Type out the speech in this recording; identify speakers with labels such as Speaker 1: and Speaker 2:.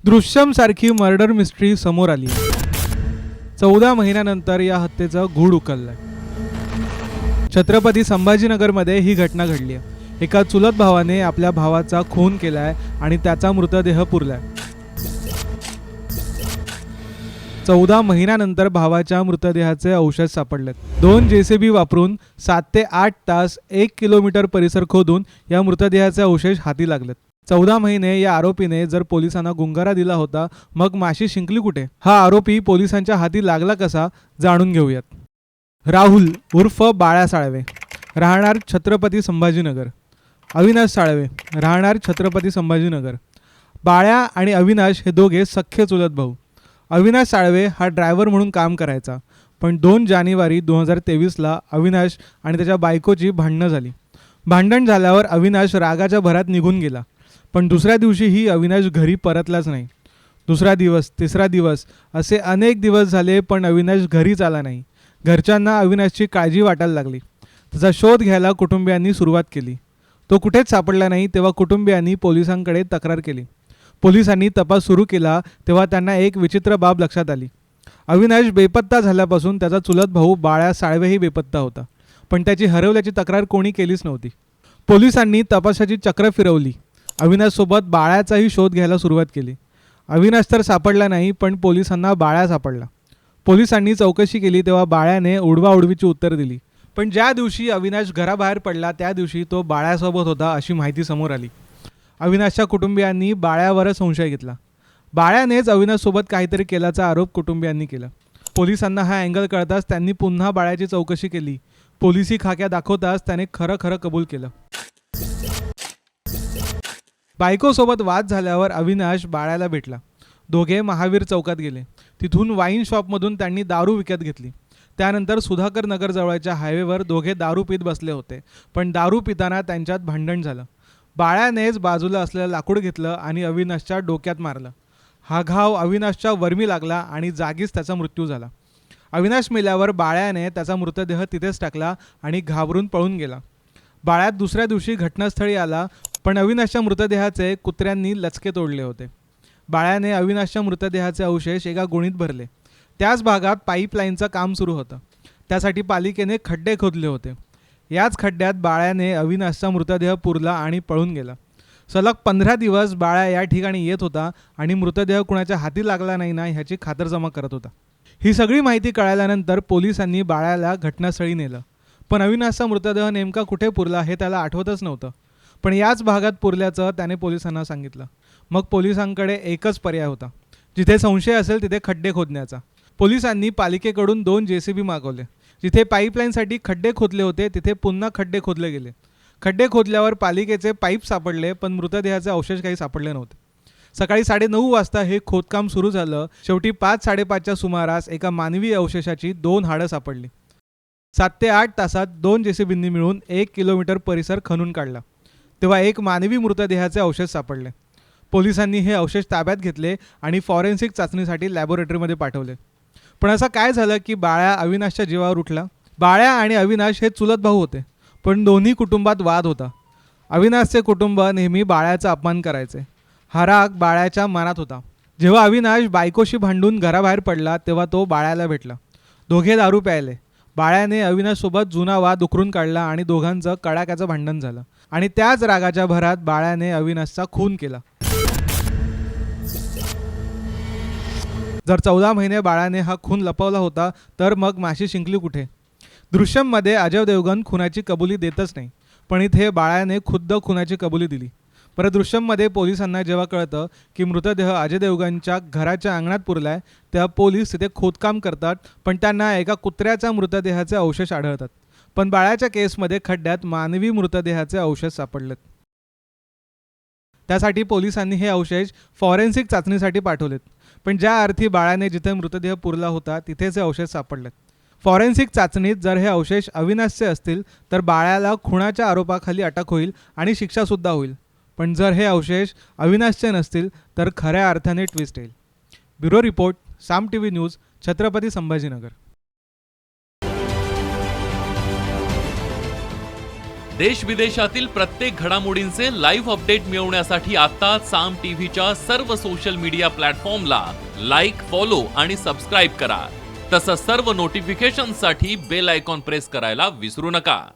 Speaker 1: दृश्यम सारखी murder mystery समोर आली. 14 महिन्यानंतर या हत्येचा गूढ उकललाय. छत्रपती संभाजीनगरमध्ये ही घटना घडली आहे. एका चुलत भावाने आपल्या भावाचा खून केलाय आणि त्याचा मृतदेह पुरलाय. 14 महिन्यानंतर भावाच्या मृतदेहाचे अवशेष सापडलेत. 2 JCB वापरून 7 ते 8 तास 1 किलोमीटर परिसर खोदून या मृतदेहाचे अवशेष हाती लागलेत. 14 महिने या आरोपीने जर पोलिसांना गुंगारा दिला होता, मग माशी शिंकली कुठे? हा आरोपी पोलिसांच्या हाती लागला कसा, जाणून घेऊयात. राहुल उर्फ बाळा साळवे, राहणार छत्रपती संभाजीनगर. अविनाश साळवे, राहणार छत्रपती संभाजीनगर. बाळ्या आणि अविनाश हे दोघे सख्खे चुलत भाऊ. अविनाश साळवे हा ड्रायव्हर म्हणून काम करायचा, पण 2 जानेवारी 2023ला अविनाश आणि त्याच्या बायकोची भांडणं झाली. भांडण झाल्यावर अविनाश रागाच्या भरात निघून गेला, पण दुसऱ्या दिवशीही अविनाश घरी परतलाच नाही. दुसरा दिवस, तिसरा दिवस असे अनेक दिवस झाले, पण अविनाश घरीच आला नाही. घरच्यांना अविनाशची काळजी वाटायला लागली. त्याचा शोध घ्यायला कुटुंबियांनी सुरुवात केली. तो कुठेच सापडला नाही, तेव्हा कुटुंबियांनी पोलिसांकडे तक्रार केली. पोलिसांनी तपास सुरू केला तेव्हा त्यांना एक विचित्र बाब लक्षात आली. अविनाश बेपत्ता झाल्यापासून त्याचा चुलत भाऊ बाळा साळवेही बेपत्ता होता, पण त्याची हरवल्याची तक्रार कोणी केलीच नव्हती. पोलिसांनी तपासाची चक्र फिरवली. अविनाशसोबत बाळ्याचाही शोध घ्यायला सुरुवात केली. अविनाश तर सापडला नाही, पण पोलिसांना बाळ्या सापडला. पोलिसांनी चौकशी केली तेव्हा बाळ्याने उडवाउडवीची उत्तर दिली, पण ज्या दिवशी अविनाश घराबाहेर पडला त्या दिवशी तो बाळ्यासोबत होता अशी माहिती समोर आली. अविनाशच्या कुटुंबियांनी बाळ्यावर संशय घेतला. बाळ्यानेच अविनाशसोबत काहीतरी केल्याचा आरोप कुटुंबियांनी केला. पोलिसांना हा अँगल कळताच त्यांनी पुन्हा बाळ्याची चौकशी केली. पोलिसी खाक्या दाखवताच त्याने खरं खरं कबूल केलं. बायकोसोबत वाद झाल्यावर अविनाश बाळ्याला भेटला. दोघे महावीर चौकात गेले. तिथून वाईन शॉपमधून त्यांनी दारू विकत घेतली. त्यानंतर सुधाकर नगर जवळच्या हायवेवर दोघे दारू पीत बसले होते, पण दारू पिताना त्यांच्यात भांडण झालं. बाळ्यानेच बाजूला असलेलं लाकूड घेतलं आणि अविनाशच्या डोक्यात मारलं. हा घाव अविनाशच्या वर्मी लागला आणि जागीच त्याचा मृत्यू झाला. अविनाश मेल्यावर बाळ्याने त्याचा मृतदेह तिथेच टाकला आणि घाबरून पळून गेला. बाळ्यात दुसऱ्या दिवशी घटनास्थळी आला, पण अविनाशच्या मृतदेहाचे कुत्र्यांनी लचके तोडले होते. बाळ्याने अविनाशच्या मृतदेहाचे अवशेष एका गोणीत भरले. त्याच भागात पाईपलाईनचं काम सुरू होतं. त्यासाठी पालिकेने खड्डे खोदले होते. याच खड्ड्यात बाळ्याने अविनाशचा मृतदेह पुरला आणि पळून गेला. सलग 15 दिवस बाळ्या या ठिकाणी येत होता आणि मृतदेह कुणाच्या हाती लागला नाही ना ह्याची खातरजमा करत होता. ही सगळी माहिती कळाल्यानंतर पोलिसांनी बाळ्याला घटनास्थळी नेलं, पण अविनाशचा मृतदेह नेमका कुठे पुरला हे त्याला आठवतच नव्हतं. पण याच भागात पुरल्याचं त्याने पोलिसांना सांगितलं. मग पोलिसांकडे एकच पर्याय होता, जिथे संशय असेल तिथे खड्डे खोदण्याचा. पोलिसांनी पालिकेकडून 2 JCB मागवले. जिथे पाईपलाईनसाठी खड्डे खोदले होते तिथे पुन्हा खड्डे खोदले गेले. खड्डे खोदल्यावर पालिकेचे पाईप सापडले, पण मृतदेहाचे अवशेष काही सापडले नव्हते. सकाळी 9:30 वाजता हे खोदकाम सुरू झालं. शेवटी 5-5:30च्या सुमारास एका मानवी अवशेषाची 2 हाडं सापडली. 7 ते 8 तासात 2 JCBंनी मिळून 1 किलोमीटर परिसर खणून काढला. तेव्हा एक मानवी मृतदेहाचे अवशेष सापडले. पोलिसांनी हे अवशेष ताब्यात घेतले आणि फॉरेन्सिक चाचणीसाठी लॅबोरेटरीमध्ये पाठवले. पण असं काय झालं की बाळ्या अविनाशच्या जीवावर उठला? बाळ्या आणि अविनाश हे चुलत भाऊ होते, पण दोन्ही कुटुंबात वाद होता. अविनाशचे कुटुंब नेहमी बाळ्याचा अपमान करायचे. हा राग बाळ्याच्या मनात होता. जेव्हा अविनाश बायकोशी भांडून घराबाहेर पडला तेव्हा तो बाळ्याला भेटला. दोघे दारू प्यायले. बाळ्याने अविनाशसोबत जुना वाद उकरून काढला आणि दोघांचं कडाक्याचं भांडण झालं आणि त्याच रागाच्या भरात बाळ्याने अविनाशचा खून केला. जर 14 महिने बाळाने हा खून लपवला होता, तर मग माशी शिंकली कुठे? दृश्यममध्ये अजय देवगण खुनाची कबुली देतच नाही, पण इथे बाळाने खुद्द खुनाची कबुली दिली. परत दृश्यममध्ये पोलिसांना जेव्हा कळतं की मृतदेह अजय देवगणच्या घराच्या अंगणात पुरलाय, तेव्हा पोलीस तिथे खोदकाम करतात, पण त्यांना एका कुत्र्याच्या मृतदेहाचे अवशेष आढळतात. पण बाळाच्या केसमध्ये खड्ड्यात मानवी मृतदेहाचे अवशेष सापडलेत. त्यासाठी पोलिसांनी हे अवशेष फॉरेन्सिक चाचणीसाठी पाठवलेत. पण ज्या अर्थी बाळाने जिथे मृतदेह पुरला होता तिथेच हे अवशेष सापडलेत. फॉरेन्सिक चाचणीत जर हे अवशेष अविनाशचे असतील तर बाळ्याला खुनाच्या आरोपाखाली अटक होईल आणि शिक्षासुद्धा होईल. पण जर हे अवशेष अविनाशचे नसतील तर खऱ्या अर्थाने ट्विस्ट येईल. ब्युरो रिपोर्ट, साम TV न्यूज, छत्रपती संभाजीनगर.
Speaker 2: देश विदेशातील प्रत्येक घडामोडींचे लाईव्ह अपडेट मिळवण्यासाठी आता साम टीव्हीच्या सर्व सोशल मीडिया प्लॅटफॉर्मला लाईक, फॉलो आणि सबस्क्राईब करा. तसंच सर्व नोटिफिकेशनसाठी बेल आयकॉन प्रेस करायला विसरू नका.